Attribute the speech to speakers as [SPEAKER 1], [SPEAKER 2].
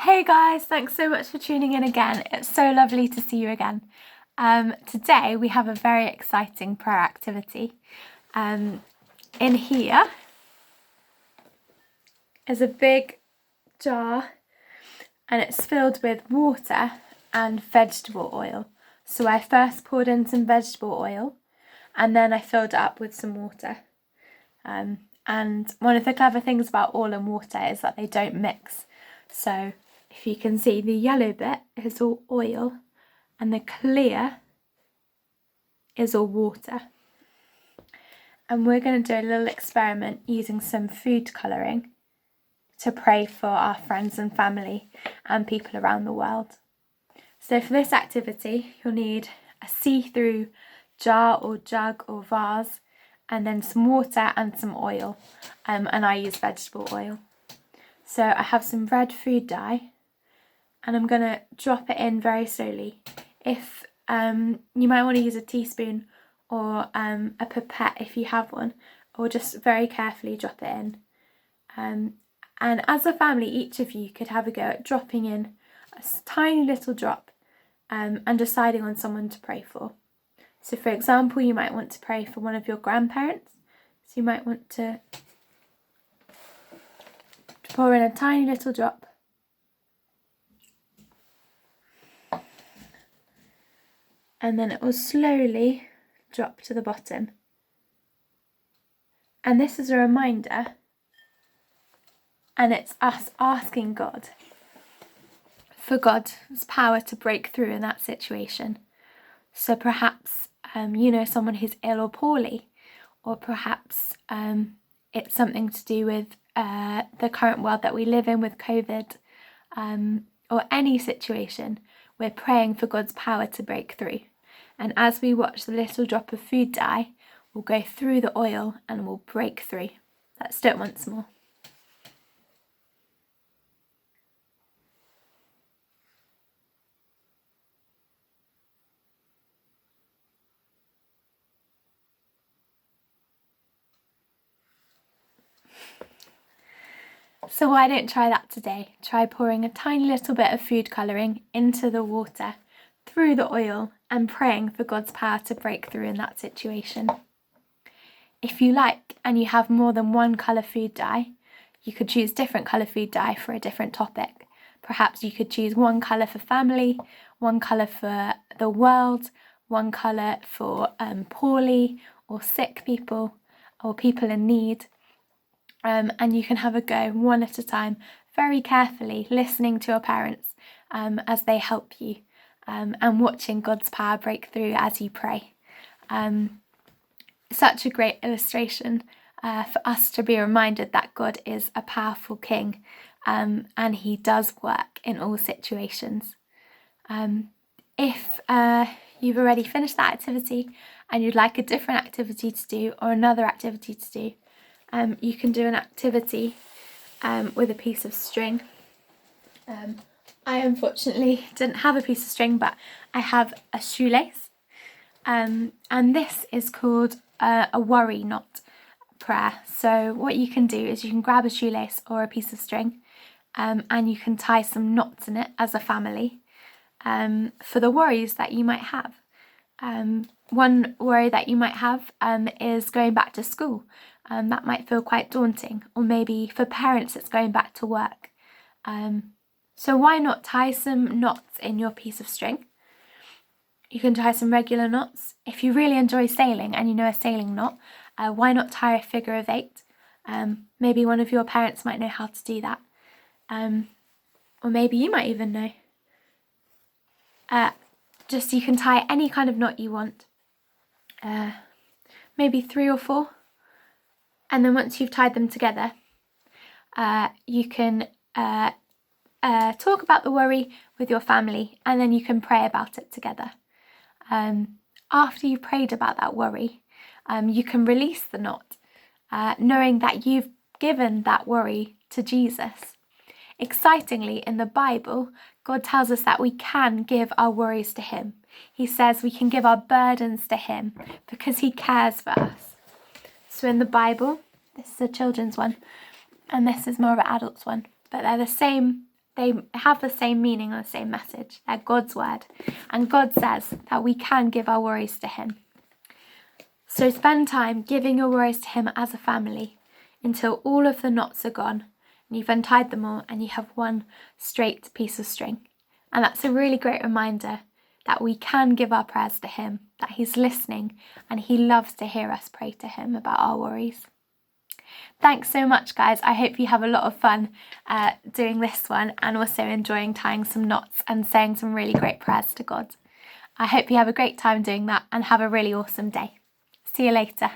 [SPEAKER 1] Hey guys, thanks so much for tuning in again. It's so lovely to see you again. Today we have a very exciting prayer activity. In here is a big jar and it's filled with water and vegetable oil. So I first poured in some vegetable oil and then I filled it up with some water. And one of the clever things about oil and water is that they don't mix. So if you can see, the yellow bit is all oil and the clear is all water. And we're going to do a little experiment using some food colouring to pray for our friends and family and people around the world. So for this activity, you'll need a see-through jar or jug or vase, and then some water and some oil. And I use vegetable oil. So I have some red food dye, and I'm going to drop it in very slowly. If you might want to use a teaspoon or a pipette if you have one, or just very carefully drop it in. And as a family, each of you could have a go at dropping in a tiny little drop and deciding on someone to pray for. So for example, you might want to pray for one of your grandparents. So you might want to pour in a tiny little drop. And then it will slowly drop to the bottom. And this is a reminder, and it's us asking God for God's power to break through in that situation. So perhaps you know someone who's ill or poorly, or perhaps it's something to do with the current world that we live in with COVID, or any situation. We're praying for God's power to break through. And as we watch the little drop of food dye, we'll go through the oil and we'll break through. Let's do it once more. So why don't try that today? Try pouring a tiny little bit of food colouring into the water, through the oil, and praying for God's power to break through in that situation. If you like and you have more than one colour food dye, you could choose different colour food dye for a different topic. Perhaps you could choose one colour for family, one colour for the world, one colour for poorly or sick people or people in need. And you can have a go one at a time, very carefully listening to your parents as they help you, and watching God's power break through as you pray. Such a great illustration for us to be reminded that God is a powerful King, and He does work in all situations. If you've already finished that activity and you'd like a different activity to do or another activity to do, you can do an activity with a piece of string. I unfortunately didn't have a piece of string, but I have a shoelace. And this is called a worry knot prayer. So what you can do is you can grab a shoelace or a piece of string, and you can tie some knots in it as a family for the worries that you might have. One worry that you might have is going back to school. That might feel quite daunting, or maybe for parents it's going back to work. So why not tie some knots in your piece of string? You can tie some regular knots. If you really enjoy sailing and you know a sailing knot, why not tie a figure of 8? Maybe one of your parents might know how to do that. Or maybe you might even know. Just you can tie any kind of knot you want. Maybe 3 or 4. And then once you've tied them together, you can talk about the worry with your family, and then you can pray about it together. After you've prayed about that worry, you can release the knot, knowing that you've given that worry to Jesus. Excitingly, in the Bible, God tells us that we can give our worries to Him. He says we can give our burdens to Him because He cares for us. So in the Bible, this is a children's one, and this is more of an adult's one, but they're the same they have the same meaning and the same message. They're God's word. And God says that we can give our worries to him. So spend time giving your worries to him as a family until all of the knots are gone and you've untied them all and you have one straight piece of string. And that's a really great reminder that we can give our prayers to him, that he's listening and he loves to hear us pray to him about our worries. Thanks so much, guys. I hope you have a lot of fun doing this one and also enjoying tying some knots and saying some really great prayers to God. I hope you have a great time doing that and have a really awesome day. See you later.